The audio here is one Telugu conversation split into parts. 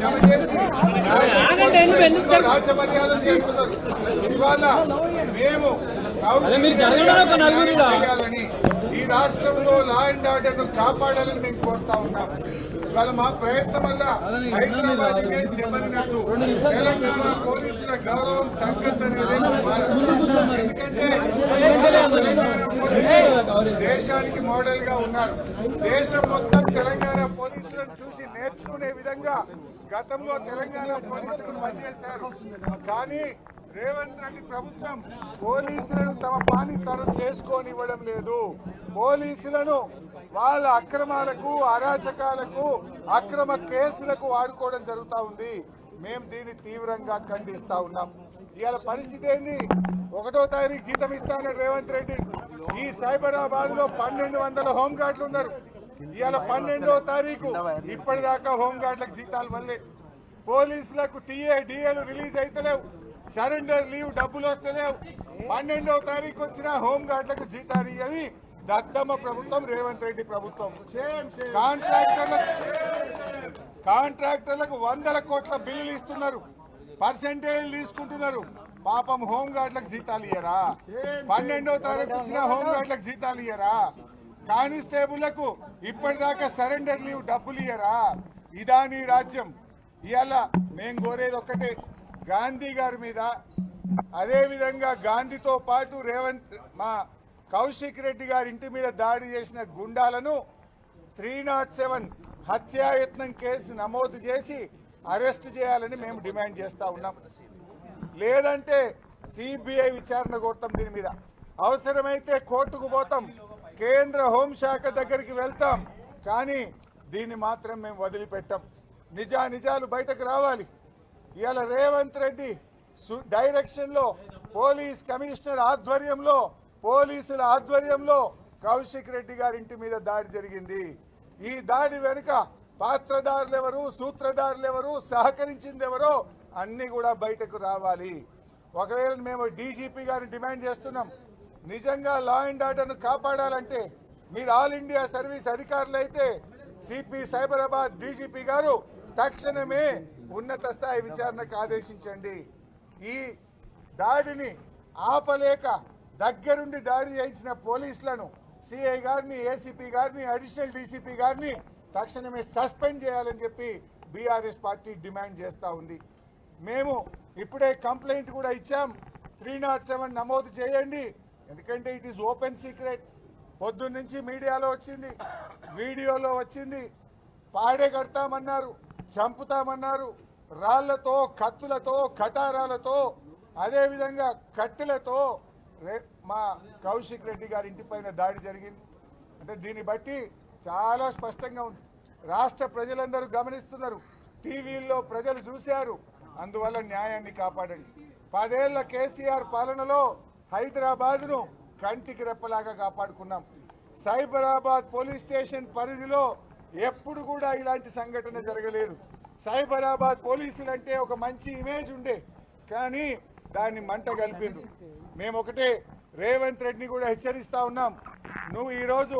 జమ చేసి రాజమర్యాద చేస్తున్నారు. ఇవాళ మేము చేయాలని ఈ రాష్ట్రంలో లా అండ్ ఆర్డర్ ను కాపాడాలని మేము కోరుతా ఉన్నాం. ఇవాళ మా ప్రయత్నం వల్ల హైదరాబాద్ ఇమేజ్ దెబ్బతిన్నట్టు తెలంగాణ పోలీసుల గౌరవం తగ్గద్దనేది. ఎందుకంటే తెలంగాణ పోలీసులు దేశానికి మోడల్ గా ఉన్నారు. దేశం మొత్తం తెలంగాణ పోలీసులను చూసి నేర్చుకునే విధంగా గతంలో తెలంగాణ పోలీసులు పనిచేశారు. కానీ రేవంత్ రెడ్డి ప్రభుత్వం పోలీసులను తమ పని తను చేసుకోనివ్వడం లేదు. పోలీసులను వాళ్ళ అక్రమాలకు, అరాచకాలకు, అక్రమ కేసులకు వాడుకోవడం జరుగుతూ ఉంది. మేము దీన్ని తీవ్రంగా ఖండిస్తా ఉన్నాం. ఇవాళ పరిస్థితి ఏంది? 1వ తారీఖు జీతం ఇస్తానని రేవంత్ రెడ్డి ఈ సైబరాబాద్ లో 1200 హోంగార్డులు ఉన్నారు. ఇవాళ 12వ తారీఖు ఇప్పటిదాకా హోంగార్డులకు జీతాలు వల్లే. పోలీసులకు టీఏ డిఏలు రిలీజ్ అయితలేవు. సరెండర్ లీవ్ డబ్బులు వస్తలేవు. 12వ తారీఖు వచ్చిన హోంగార్డులకు జీతాలు ఇవ్వని దద్దమ్మ ప్రభుత్వం రేవంత్ రెడ్డి ప్రభుత్వం. కాంట్రాక్టర్లకు 100 కోట్ల బిల్లులు ఇస్తున్నారు, పర్సెంటేజ్ తీసుకుంటున్నారు. పాపం హోంగార్డులకు జీతాలు ఇయ్యరా? 12వ తారీఖు వచ్చిన హోంగార్డులకు జీతాలు ఇయ్యరా? కానిస్టేబుళ్లకు ఇప్పటిదాకా సరెండర్ లీవ్ డబ్బులు ఇయ్యరా? ఇదా నీ రాజ్యం? ఇవాళ మేం కోరేది ఒక్కటే, గాంధీ గారి మీద, అదేవిధంగా గాంధీతో పాటు మా కౌశిక్ రెడ్డి గారి ఇంటి మీద దాడి చేసిన గుండాలను 307 హత్యాయత్నం కేసు నమోదు చేసి అరెస్ట్ చేయాలని మేము డిమాండ్ చేస్తా ఉన్నాం. లేదంటే సిబిఐ విచారణ కోరుతాం. దీని మీద అవసరమైతే కోర్టుకు పోతాం, కేంద్ర హోంశాఖ దగ్గరికి వెళ్తాం. కానీ దీన్ని మాత్రం మేము వదిలిపెట్టాం. నిజాలు బయటకు రావాలి. ఇవాళ రేవంత్ రెడ్డి డైరెక్షన్ లో పోలీస్ కమిషనర్ ఆధ్వర్యంలో, పోలీసుల ఆధ్వర్యంలో కౌశిక్ రెడ్డి గారి ఇంటి మీద దాడి జరిగింది. ఈ దాడి వెనుక పాత్రదారులెవరు, సూత్రధారులెవరు, సహకరించింది ఎవరో అన్ని కూడా బయటకు రావాలి. ఒకవేళ మేము డీజీపీ గారిని డిమాండ్ చేస్తున్నాం, నిజంగా లా అండ్ ఆర్డర్ను కాపాడాలంటే మీరు ఆల్ ఇండియా సర్వీస్ అధికారులు అయితే సిపి సైబరాబాద్ డీజీపీ గారు తక్షణమే ఉన్నత స్థాయి విచారణకు ఆదేశించండి. ఈ దాడిని ఆపలేక దగ్గరుండి దాడి చేయించిన పోలీసులను, సిఐ గారిని, ఏసీపీ గారిని, అడిషనల్ డీసీపీ గారిని తక్షణమే సస్పెండ్ చేయాలని చెప్పి బీఆర్ఎస్ పార్టీ డిమాండ్ చేస్తూ ఉంది. మేము ఇప్పుడే కంప్లైంట్ కూడా ఇచ్చాం. 307 నమోదు చేయండి. ఎందుకంటే ఇట్ ఈస్ ఓపెన్ సీక్రెట్. పొద్దున్న నుంచి మీడియాలో వచ్చింది, వీడియోలో వచ్చింది. పాడే కడతామన్నారు, చంపుతామన్నారు. రాళ్లతో, కత్తులతో, కటారాలతో, అదేవిధంగా కట్టెలతో మా కౌశిక్ రెడ్డి గారి ఇంటి పైన దాడి జరిగింది. అంటే దీన్ని బట్టి చాలా స్పష్టంగా ఉంది. రాష్ట్ర ప్రజలందరూ గమనిస్తున్నారు, టీవీల్లో ప్రజలు చూశారు. అందువల్ల న్యాయాన్ని కాపాడండి. 10 ఏళ్ల కేసీఆర్ పాలనలో హైదరాబాద్ను కంటికి రెప్పలాగా కాపాడుకున్నాం. సైబరాబాద్ పోలీస్ స్టేషన్ పరిధిలో ఎప్పుడు కూడా ఇలాంటి సంఘటన జరగలేదు. సైబరాబాద్ పోలీసులంటే ఒక మంచి ఇమేజ్ ఉండే, కానీ దాన్ని మంట కలిపిండ్రు. మేము ఒకటే రేవంత్ రెడ్డిని కూడా హెచ్చరిస్తా ఉన్నాం, నువ్వు ఈరోజు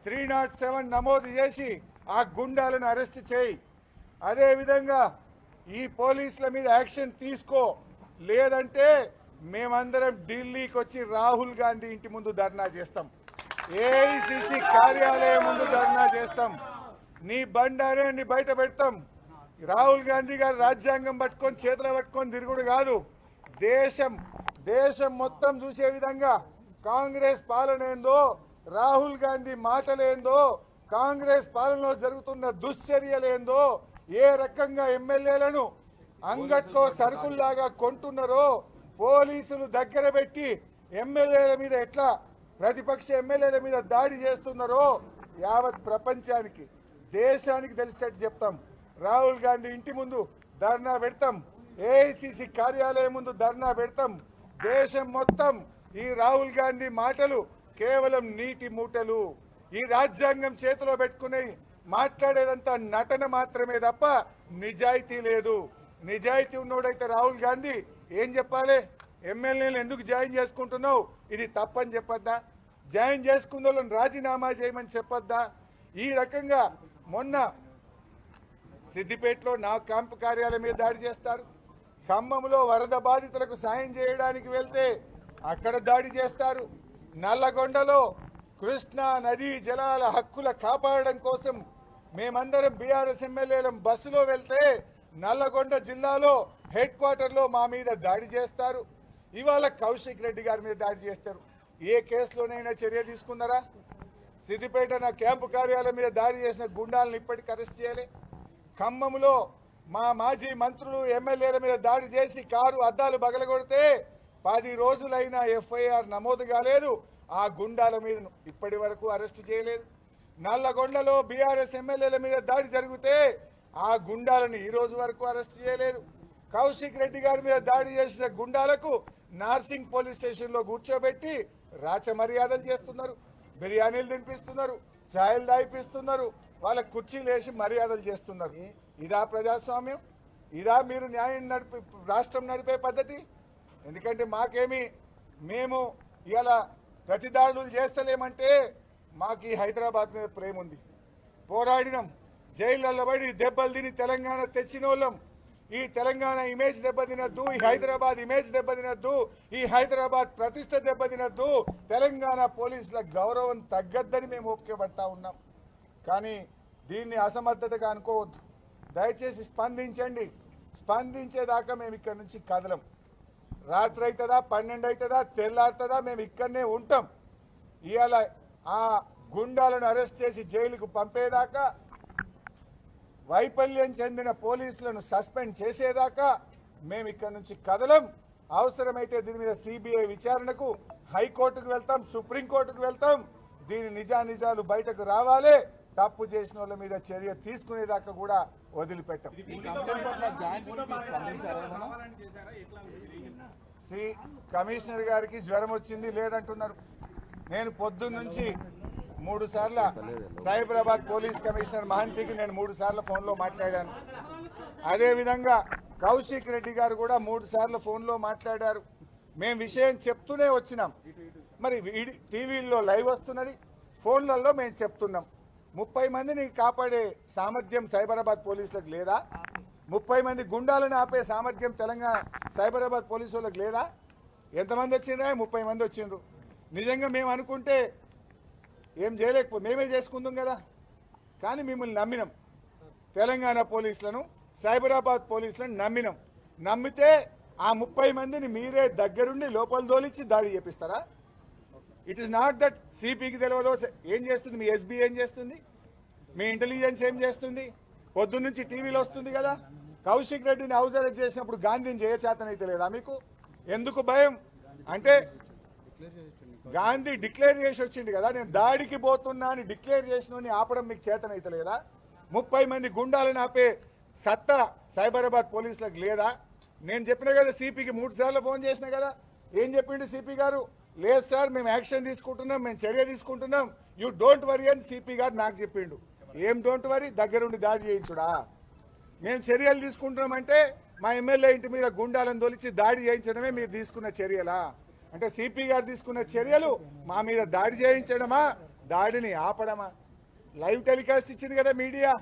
307 నమోదు చేసి ఆ గుండాలను అరెస్ట్ చేయి. అదేవిధంగా ఈ పోలీసుల మీద యాక్షన్ తీసుకో. లేదంటే మేమందరం ఢిల్లీకి వచ్చి రాహుల్ గాంధీ ఇంటి ముందు ధర్నా చేస్తాం, ఏఐసిసి కార్యాలయం ముందు ధర్నా చేస్తాం, నీ బండారాన్ని బయట పెడతాం. రాహుల్ గాంధీ గారు రాజ్యాంగం పట్టుకొని చేతులు పట్టుకొని తిరుగుడు కాదు, దేశం మొత్తం చూసే విధంగా కాంగ్రెస్ పాలన ఏందో, రాహుల్ గాంధీ మాటలేందో, కాంగ్రెస్ పాలనలో జరుగుతున్న దుశ్చర్యలేందో, ఏ రకంగా ఎమ్మెల్యేలను అంగట్లో సరుకుల్లాగా కొంటున్నారో, పోలీసులు దగ్గర పెట్టి ఎమ్మెల్యేల మీద ఎట్లా ప్రతిపక్ష ఎమ్మెల్యేల మీద దాడి చేస్తున్నారో యావత్ ప్రపంచానికి, దేశానికి తెలిసేటట్టు చెప్తాం. రాహుల్ గాంధీ ఇంటి ముందు ధర్నా పెడతాం, ఏఐసిసి కార్యాలయం ముందు ధర్నా పెడతాం. దేశం మొత్తం ఈ రాహుల్ గాంధీ మాటలు కేవలం నీటి మూటలు, ఈ రాజ్యాంగం చేతిలో పెట్టుకుని మాట్లాడేదంతా నటన మాత్రమే తప్ప నిజాయితీ లేదు. నిజాయితీ ఉన్నోడైతే రాహుల్ గాంధీ ఏం చెప్పాలి? ఎమ్మెల్యేలు ఎందుకు జాయిన్ చేసుకుంటున్నావు, ఇది తప్పని చెప్పొద్దా? జాయిన్ చేసుకున్న వాళ్ళని రాజీనామా చేయమని చెప్పొద్దా? ఈ రకంగా మొన్న సిద్దిపేటలో నా క్యాంపు కార్యాలయం మీద దాడి చేస్తారు, ఖమ్మంలో వరద బాధితులకు సాయం చేయడానికి వెళ్తే అక్కడ దాడి చేస్తారు, నల్లగొండలో కృష్ణా నదీ జలాల హక్కుల కాపాడడం కోసం మేమందరం బీఆర్ఎస్ ఎమ్మెల్యేలం బస్సులో వెళ్తే నల్లగొండ జిల్లాలో హెడ్ క్వార్టర్లో మా మీద దాడి చేస్తారు. ఇవాళ కౌశిక్ రెడ్డి గారి మీద దాడి చేస్తారు. ఏ కేసులోనైనా చర్య తీసుకున్నారా? సిద్దిపేట నా క్యాంపు కార్యాలయం మీద దాడి చేసిన గుండాలను ఇప్పటికి అరెస్ట్ చేయాలి. ఖమ్మంలో మా మాజీ మంత్రులు ఎమ్మెల్యేల మీద దాడి చేసి కారు అద్దాలు బగలగొడితే 10 రోజులైనా ఎఫ్ఐఆర్ నమోదు కాలేదు. ఆ గుండాల మీద ఇప్పటి వరకు అరెస్ట్ చేయలేదు. నల్లగొండలో బీఆర్ఎస్ ఎమ్మెల్యేల మీద దాడి జరిగితే ఆ గుండాలను ఈ రోజు వరకు అరెస్ట్ చేయలేదు. కౌశిక్ రెడ్డి గారి మీద దాడి చేసిన గుండాలకు నార్సింగ్ పోలీస్ స్టేషన్లో కూర్చోబెట్టి రాచ మర్యాదలు చేస్తున్నారు, బిర్యానీలు తినిపిస్తున్నారు, ఛాయలు దాయిపిస్తున్నారు, వాళ్ళ కుర్చీలు వేసి మర్యాదలు చేస్తున్నారు. ఇదా ప్రజాస్వామ్యం? ఇదా మీరు న్యాయం రాష్ట్రం నడిపే పద్ధతి? ఎందుకంటే మేము ఇలా ప్రతిదాడులు చేస్తలేమంటే మాకు ఈ హైదరాబాద్ మీద ప్రేమ ఉంది. పోరాడినాం, జైళ్ళల్లో పడి దెబ్బలు తిని తెలంగాణ తెచ్చిన వాళ్ళం. ఈ తెలంగాణ ఇమేజ్ దెబ్బతినద్దు, ఈ హైదరాబాద్ ఇమేజ్ దెబ్బతినద్దు, ఈ హైదరాబాద్ ప్రతిష్ట దెబ్బతినద్దు, తెలంగాణ పోలీసుల గౌరవం తగ్గద్దని మేము ఓపికపడతా ఉన్నాం. కానీ దీన్ని అసమర్థతగా అనుకోవద్దు. దయచేసి స్పందించండి. స్పందించేదాకా మేము ఇక్కడి నుంచి కదలం. రాత్రి అవుతుందా, 12 అవుతుందా, తెల్లారుతుందా, మేము ఇక్కడనే ఉంటాం. ఇవాళ ఆ గుండాలను అరెస్ట్ చేసి జైలుకు పంపేదాకా, వైఫల్యం చెందిన పోలీసులను సస్పెండ్ చేసేదాకా మేము ఇక్కడ నుంచి కదలం. అవసరమైతే దీని మీద సిబిఐ విచారణకు హైకోర్టుకు వెళ్తాం, సుప్రీంకోర్టుకు వెళ్తాం. దీని నిజానిజాలు బయటకు రావాలి. తప్పు చేసిన వాళ్ళ మీద చర్య తీసుకునేదాకా కూడా వదిలిపెట్టాం. కమిషనర్ గారికి జ్వరం వచ్చింది లేదంటున్నారు. నేను పొద్దున్న నుంచి 3 సార్లు సైబరాబాద్ పోలీస్ కమిషనర్ మహంతికి నేను 3 సార్లు ఫోన్లో మాట్లాడాను. అదేవిధంగా కౌశిక్ రెడ్డి గారు కూడా 3 సార్లు ఫోన్లో మాట్లాడారు. మేము విషయం చెప్తూనే వచ్చినాం. మరి టీవీల్లో లైవ్ వస్తున్నది, ఫోన్లలో మేము చెప్తున్నాం. 30 మందిని కాపాడే సామర్థ్యం సైబరాబాద్ పోలీసులకు లేదా? 30 మంది గుండాలను ఆపే సామర్థ్యం తెలంగాణ సైబరాబాద్ పోలీసు వాళ్ళకి లేదా? ఎంతమంది వచ్చిండ్రా? 30 మంది వచ్చిండ్రు. నిజంగా మేము అనుకుంటే ఏం చేయలేకపోతే మేమే చేసుకుందాం కదా. కానీ మిమ్మల్ని నమ్మినాం, తెలంగాణ పోలీసులను, సైబరాబాద్ పోలీసులను నమ్మినాం. నమ్మితే ఆ 30 మందిని మీరే దగ్గరుండి లోపల దోలిచ్చి దాడి చేపిస్తారా? ఇట్ ఈస్ నాట్ దట్ సిపికి తెలియదో ఏం చేస్తుంది, మీ ఎస్బీ ఏం చేస్తుంది, మీ ఇంటెలిజెన్స్ ఏం చేస్తుంది? పొద్దున్నుంచి టీవీలో వస్తుంది కదా. కౌశిక్ రెడ్డిని హౌస్ అరెస్ట్ చేసినప్పుడు గాంధీని చేయచేతనైతే లేదా మీకు? ఎందుకు భయం అంటే గాంధీ డిక్లేర్ చేసి వచ్చింది కదా, నేను దాడికి పోతున్నా అని డిక్లేర్ చేసిన ఆపడం మీకు చేతనైతే లేదా? 30 మంది గుండాలను ఆపే సత్తా సైబరాబాద్ పోలీసులకు లేదా? నేను చెప్పిన కదా, సిపికి 3 సార్లు ఫోన్ చేసిన కదా. ఏం చెప్పిండు సిపి గారు? లేదు సార్, మేము యాక్షన్ తీసుకుంటున్నాం, మేము చర్య తీసుకుంటున్నాం, యూ డోంట్ వరీ అని సిపి గారు నాకు చెప్పిండు. ఏం డోంట్ వరీ? దగ్గరుండి దాడి చేయించుడా? మేము చర్యలు తీసుకుంటున్నామంటే మా ఎమ్మెల్యే ఇంటి మీద గుండాలను తొలిచి దాడి చేయించడమే మీరు తీసుకున్న చర్యలా? అంటే సిపి గారు తీసుకున్న చర్యలు మా మీద దాడి చేయించడమా, దాడిని ఆపడమా? లైవ్ టెలికాస్ట్ ఇచ్చింది కదా మీడియా.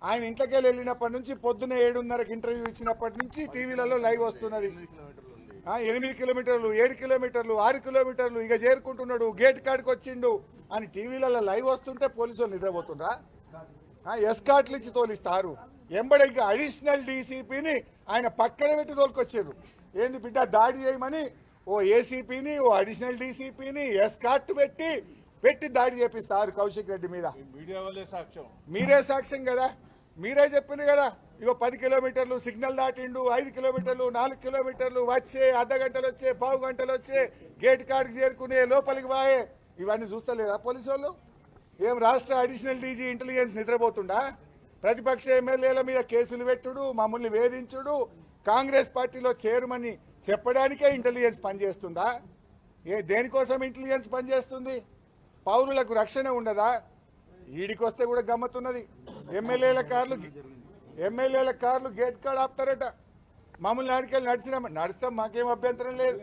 ఆయన ఇంట్లోకి వెళ్ళినప్పటి నుంచి పొద్దున్న 7:30కి ఇంటర్వ్యూ ఇచ్చినప్పటి నుంచి టీవీలలో లైవ్ వస్తున్నది. 8 కిలోమీటర్లు, 7 కిలోమీటర్లు, 6 కిలోమీటర్లు, ఇక చేరుకుంటున్నాడు, గేట్ కాడికి వచ్చిండు అని టీవీలలో లైవ్ వస్తుంటే పోలీసు వాళ్ళు నిద్రపోతుండ్రా? ఎస్కాట్లు ఇచ్చి తోలిస్తారు. ఎంబడే ఇక అడిషనల్ డీసీపీని ఆయన పక్కన పెట్టి తోలుకొచ్చారు. ఏంది బిడ్డ దాడి చేయమని ఓ ఏసీపీని, ఓ అడిషనల్ డీసీపీని ఎస్కాట్ పెట్టి దాడి చేపిస్తారు కౌశిక్ రెడ్డి మీద. మీరే సాక్ష్యం కదా, మీరే చెప్పింది కదా. ఇగో 10 కిలోమీటర్లు సిగ్నల్ దాటిండు, 5 కిలోమీటర్లు, 4 కిలోమీటర్లు వచ్చే, అర్ధగంటలు వచ్చే, పావు గంటలు వచ్చే, గేట్ కాడికి చేరుకునే, లోపలికి వాయే, ఇవన్నీ చూస్తలేరా పోలీసు వాళ్ళు? ఏం రాష్ట్ర అడిషనల్ డీజీ ఇంటెలిజెన్స్ నిద్రపోతుండా? ప్రతిపక్ష ఎమ్మెల్యేల మీద కేసులు పెట్టుడు, మమ్మల్ని వేధించుడు, కాంగ్రెస్ పార్టీలో చేరుమని చెప్పడానికే ఇంటెలిజెన్స్ పనిచేస్తుందా? దేనికోసం ఇంటెలిజెన్స్ పనిచేస్తుంది? పౌరులకు రక్షణ ఉండదా? ఈడికొస్తే కూడా గమ్మతున్నది. ఎమ్మెల్యేల కార్లు గేట్ కాడ ఆపుతారట. మమ్మల్ని ఆడికెళ్ళి నడిస్తాం, మాకేం అభ్యంతరం లేదు.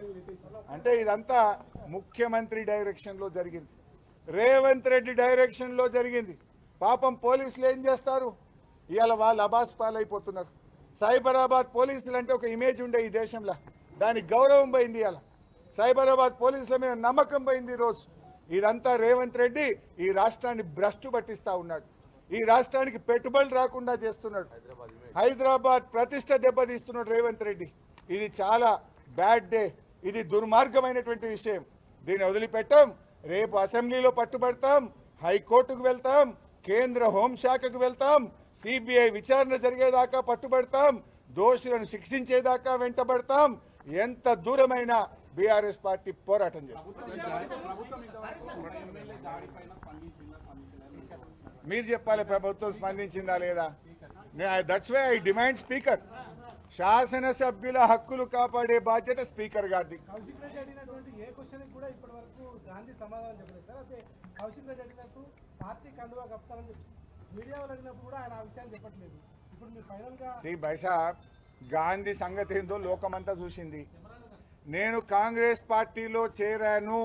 అంటే ఇదంతా ముఖ్యమంత్రి డైరెక్షన్లో జరిగింది, రేవంత్ రెడ్డి డైరెక్షన్లో జరిగింది. పాపం పోలీసులు ఏం చేస్తారు, ఇవాళ వాళ్ళు అబాస్ పాలైపోతున్నారు. సైబరాబాద్ పోలీసులు అంటే ఒక ఇమేజ్ ఉండే ఈ దేశంలో, దానికి గౌరవం పోయింది. ఇవాళ సైబరాబాద్ పోలీసుల మీద నమ్మకం పోయింది. ఈరోజు ఇదంతా రేవంత్ రెడ్డి ఈ రాష్ట్రాన్ని భ్రష్టు పట్టిస్తా ఉన్నాడు, ఈ రాష్ట్రానికి పెట్టుబడులు రాకుండా చేస్తున్నాడు, హైదరాబాద్ ప్రతిష్ట దెబ్బతీస్తున్నాడు రేవంత్ రెడ్డి. ఇది చాలా బ్యాడ్ డే, ఇది దుర్మార్గమైనటువంటి విషయం. దీన్ని వదిలిపెట్టాం. రేపు అసెంబ్లీలో పట్టుబడతాం, హైకోర్టుకు వెళ్తాం, కేంద్ర హోంశాఖకు వెళ్తాం, సిబిఐ విచారణ జరిగేదాకా పట్టుబడతాం, దోషులను శిక్షించేదాకా వెంటబడతాం. ఎంత దూరమైనా బీఆర్ఎస్ పార్టీ పోరాటం చేస్తుంది. మీరు చెప్పాలి ప్రభుత్వం స్పందించిందా లేదా. That's why I demand speaker. శాసనసభ్యుల హక్కులు కాపాడే బాధ్యత స్పీకర్ గారిది. శ్రీ బైసాబ్, గాంధీ సంగతి ఏందో లోకమంతా చూసింది. నేను కాంగ్రెస్ పార్టీలో చేరాను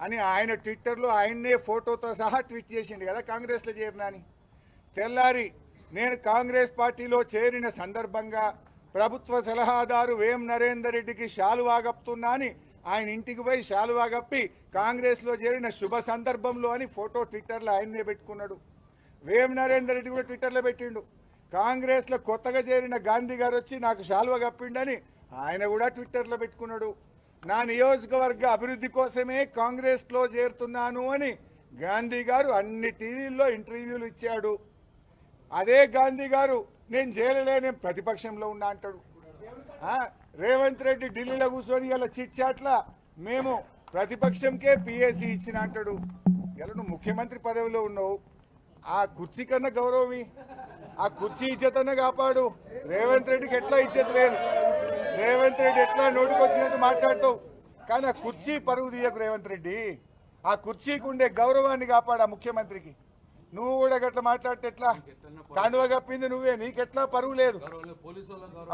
అని ఆయన ట్విట్టర్లో ఆయన్నే ఫోటోతో సహా ట్వీట్ చేసిండు కదా కాంగ్రెస్లో చేరినా అని. తెల్లారి నేను కాంగ్రెస్ పార్టీలో చేరిన సందర్భంగా ప్రభుత్వ సలహాదారు వేం నరేందర్ రెడ్డికి శాలువా కప్పుతున్నా అని ఆయన ఇంటికి పోయి శాలువా కప్పి కాంగ్రెస్లో చేరిన శుభ సందర్భంలో అని ఫోటో ట్విట్టర్లో ఆయన్నే పెట్టుకున్నాడు. వేం నరేందర్ రెడ్డి కూడా ట్విట్టర్లో పెట్టిండు. కాంగ్రెస్లో కొత్తగా చేరిన గాంధీ గారు వచ్చి నాకు శాలువా కప్పిండని ఆయన కూడా ట్విట్టర్లో పెట్టుకున్నాడు. నా నియోజకవర్గ అభివృద్ధి కోసమే కాంగ్రెస్లో చేరుతున్నాను అని గాంధీ గారు అన్ని టీవీల్లో ఇంటర్వ్యూలు ఇచ్చాడు. అదే గాంధీ గారు నేను చేయలేనే ప్రతిపక్షంలో ఉన్నా అంటాడు. రేవంత్ రెడ్డి ఢిల్లీలో కూర్చొని ఇలా చిట్ చాట్ల మేము ప్రతిపక్షంకే పిఎస్సి ఇచ్చిన అంటాడు. ఇలా నువ్వు ముఖ్యమంత్రి పదవిలో ఉన్నావు, ఆ కుర్చీ కన్నా గౌరవమి, ఆ కుర్చీ ఇచ్చేతన్నా కాపాడు. రేవంత్ రెడ్డికి ఎట్లా ఇచ్చేది లేదు, రేవంత్ రెడ్డి ఎట్లా నోటికొచ్చినట్టు మాట్లాడతావు, కానీ ఆ కుర్చీ పరువు తీయకు రేవంత్ రెడ్డి. ఆ కుర్చీకి ఉండే గౌరవాన్ని కాపాడు ఆ ముఖ్యమంత్రికి. నువ్వు కూడా గట్లా మాట్లాడితే ఎట్లా? కండువ కప్పింది నువ్వే, నీకెట్లా పరువు లేదు.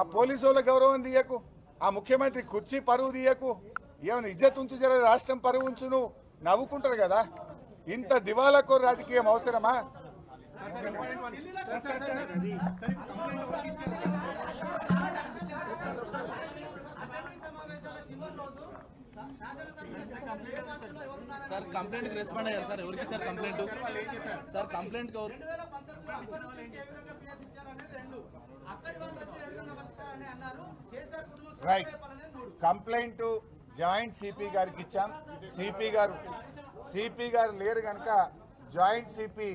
ఆ పోలీసు వాళ్ళ గౌరవం తీయకు, ఆ ముఖ్యమంత్రి కుర్చీ పరువు తీయకు. ఏమైనా ఇజ్జత్ ఉంచు, జర రాష్ట్రం పరువు ఉంచు. నువ్వు నవ్వుకుంటారు కదా. ఇంత దివాలాకోరు రాజకీయం అవసరమా? సార్ కంప్లైంట్ కి రెస్పాండ్ అయ్యారు సార్. ఎవరికి ఇచ్చారు complaint? Sir complaint right, complaint joint CP గారికి ఇచ్చాం. సిపి గారు లేరు కనుక జాయింట్ సిపి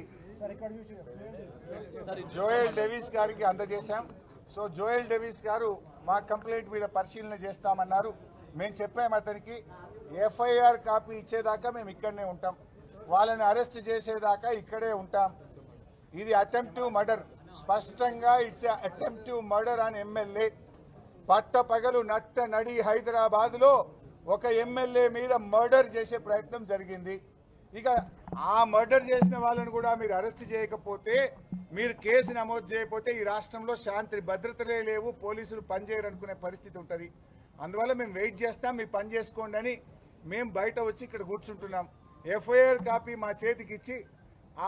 జోయల్ డేవిస్ గారికి అందజేశాం. సో జోయల్ డేవిస్ గారు మా కంప్లైంట్ మీద పరిశీలన చేస్తామన్నారు. మేము చెప్పాము అతనికి ఎఫ్ఐఆర్ కాపీ ఇచ్చేదాకా మేము ఇక్కడనే ఉంటాం, వాళ్ళని అరెస్ట్ చేసేదాకా ఇక్కడే ఉంటాం. ఇది అటెంప్టివ్ మర్డర్, స్పష్టంగా ఇట్స్ అటెంప్టివ్ మర్డర్ అని ఎమ్మెల్యే. పట్టపగలు నట్ట నడి హైదరాబాద్లో ఒక ఎమ్మెల్యే మీద మర్డర్ చేసే ప్రయత్నం జరిగింది. ఇక ఆ మర్డర్ చేసిన వాళ్ళని కూడా మీరు అరెస్ట్ చేయకపోతే, మీరు కేసు నమోదు చేయకపోతే ఈ రాష్ట్రంలో శాంతి భద్రతలే లేవు, పోలీసులు పనిచేయరు అనుకునే పరిస్థితి ఉంటుంది. అందువల్ల మేము వెయిట్ చేస్తాం, మీ పని చేసుకోండి అని మేము బయట వచ్చి ఇక్కడ కూర్చుంటున్నాం. ఎఫ్ఐఆర్ కాపీ మా చేతికి ఇచ్చి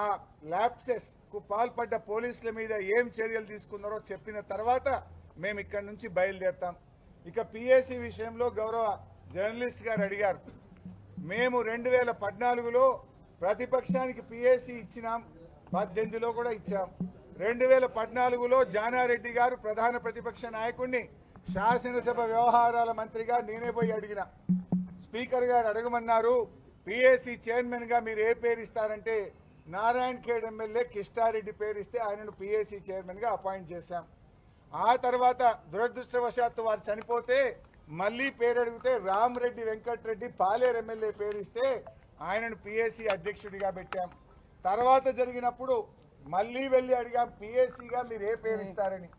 ఆ ల్యాప్సెస్కు పాల్పడ్డ పోలీసుల మీద ఏం చర్యలు తీసుకున్నారో చెప్పిన తర్వాత మేము ఇక్కడ నుంచి బయలుదేరుతాం. ఇక పిఎస్సి విషయంలో గౌరవ జర్నలిస్ట్ గారు అడిగారు. మేము 2014లో ప్రతిపక్షానికి పిఎస్సి ఇచ్చినాం, 18లో కూడా ఇచ్చాం. 2014లో జానారెడ్డి గారు ప్రధాన ప్రతిపక్ష నాయకుడిని శాసనసభ వ్యవహారాల మంత్రిగా నేనే పోయి అడిగిన. స్పీకర్ గారు అడగమన్నారు, పిఎస్సి చైర్మన్ గా మీరు ఏ పేరు ఇస్తారంటే నారాయణ ఖేడ్ ఎమ్మెల్యే కిష్టారెడ్డి పేరు ఇస్తే ఆయనను పిఎస్సి చైర్మన్ గా అపాయింట్ చేశాం. ఆ తర్వాత దురదృష్టవశాత్తు వారు చనిపోతే మళ్ళీ పేరు అడిగితే రామరెడ్డి వెంకటరెడ్డి పాలేరు ఎమ్మెల్యే పేరు ఇస్తే ఆయనను పిఎస్సి అధ్యక్షుడిగా పెట్టాం. తర్వాత జరిగినప్పుడు మళ్ళీ వెళ్ళి అడిగాం పిఎస్సిగా మీరు ఏ పేరు ఇస్తారని.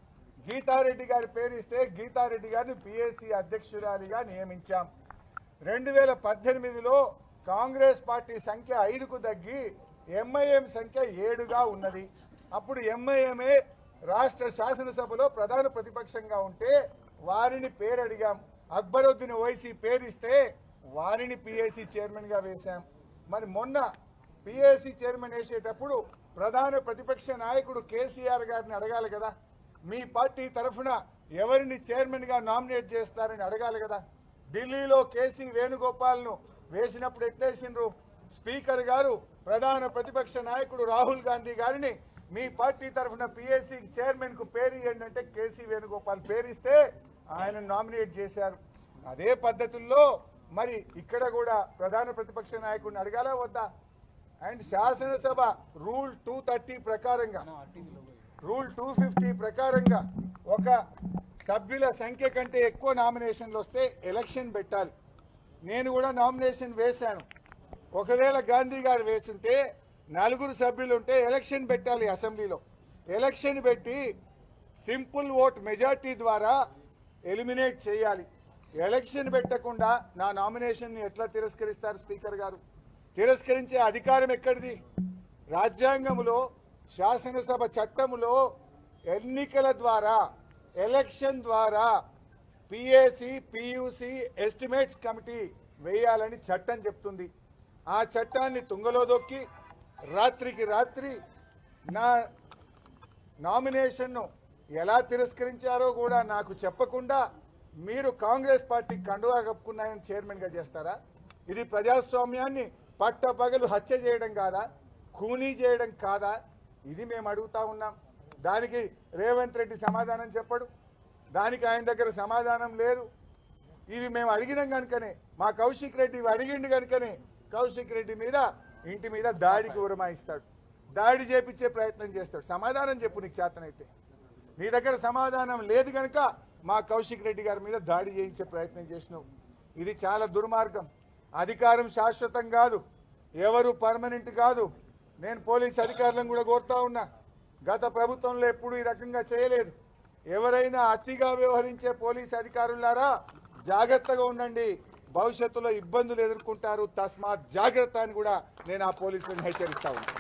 గీతారెడ్డి గారి పేరు ఇస్తే గీతారెడ్డి గారిని పిఎస్సి అధ్యక్షురాలిగా నియమించాం. 2018లో కాంగ్రెస్ పార్టీ సంఖ్య 5కు తగ్గి ఎంఐఎం సంఖ్య 7గా ఉన్నది. అప్పుడు ఎంఐఎంఏ రాష్ట్ర శాసనసభలో ప్రధాన ప్రతిపక్షంగా ఉంటే వారిని పేరు అడిగాం. అక్బరుద్దీన్ ఓవైసీ పేరిస్తే వారిని పిఏసీ చైర్మన్గా వేశాం. మరి మొన్న పిఏసీ చైర్మన్ వేసేటప్పుడు ప్రధాన ప్రతిపక్ష నాయకుడు కేసీఆర్ గారిని అడగాలి కదా, మీ పార్టీ తరఫున ఎవరిని చైర్మన్గా నామినేట్ చేస్తారని అడగాలి కదా. ఢిల్లీలో కేసీ వేణుగోపాల్ను వేసినప్పుడు ఎట్లేసిండ్రు? స్పీకర్ గారు ప్రధాన ప్రతిపక్ష నాయకుడు రాహుల్ గాంధీ గారిని మీ పార్టీ తరఫున పిఏసీ చైర్మన్ కు పేరు ఇవ్వండి అంటే కేసీ వేణుగోపాల్ పేరిస్తే ఆయన నామినేట్ చేశారు. అదే పద్ధతుల్లో మరి ఇక్కడ కూడా ప్రధాన ప్రతిపక్ష నాయకుడిని అడగాలా వద్దా? అండ్ శాసనసభ రూల్ 230 ప్రకారంగా, రూల్ 250 ప్రకారంగా ఒక సభ్యుల సంఖ్య కంటే ఎక్కువ నామినేషన్లు వస్తే ఎలక్షన్ పెట్టాలి. నేను కూడా నామినేషన్ వేశాను. ఒకవేళ గాంధీ గారు వేస్తుంటే 4 సభ్యులు ఉంటే ఎలక్షన్ పెట్టాలి. అసెంబ్లీలో ఎలక్షన్ పెట్టి సింపుల్ ఓట్ మెజార్టీ ద్వారా ఎలిమినేట్ చేయాలి. ఎలక్షన్ పెట్టకుండా నా నామినేషన్ని ఎట్లా తిరస్కరిస్తారు స్పీకర్ గారు? తిరస్కరించే అధికారం ఎక్కడిది? రాజ్యాంగంలో, శాసనసభ చట్టములో ఎన్నికల ద్వారా, ఎలక్షన్ ద్వారా పిఏసీ, పియూసీ ఎస్టిమేట్స్ కమిటీ వేయాలని చట్టం చెప్తుంది. ఆ చట్టాన్ని తుంగలో దొక్కి రాత్రికి రాత్రి నా నామినేషన్ను ఎలా తిరస్కరించారో కూడా నాకు చెప్పకుండా మీరు కాంగ్రెస్ పార్టీ కండువా కప్పుకున్నాయని చైర్మన్గా చేస్తారా? ఇది ప్రజాస్వామ్యాన్ని పట్టపగలు హత్య చేయడం కాదా? ఖూనీ చేయడం కాదా? ఇది మేము అడుగుతా ఉన్నాం. దానికి రేవంత్ రెడ్డి సమాధానం చెప్పడు. దానికి ఆయన దగ్గర సమాధానం లేదు. ఇవి మేము అడిగినాం కనుకనే, మా కౌశిక్ రెడ్డి ఇవి అడిగిండు కనుకనే కౌశిక్ రెడ్డి మీద, ఇంటి మీద దాడికి ఉరమాయిస్తాడు, దాడి చేపించే ప్రయత్నం చేస్తాడు. సమాధానం చెప్పు నీకు చేతనైతే. నీ దగ్గర సమాధానం లేదు కనుక మా కౌశిక్ రెడ్డి గారి మీద దాడి చేయించే ప్రయత్నం చేసినావు. ఇది చాలా దుర్మార్గం. అధికారం శాశ్వతం కాదు, ఎవరు పర్మనెంట్ కాదు. నేను పోలీస్ అధికారులను కూడా కోరుతా ఉన్నా, గత ప్రభుత్వంలో ఎప్పుడు ఈ రకంగా చేయలేదు. ఎవరైనా అతిగా వ్యవహరించే పోలీస్ అధికారులారా జాగ్రత్తగా ఉండండి, భవిష్యత్తులో ఇబ్బందులు ఎదుర్కొంటారు. తస్మాత్ జాగ్రత్త అని కూడా నేను ఆ పోలీసులను హెచ్చరిస్తా ఉన్నాను.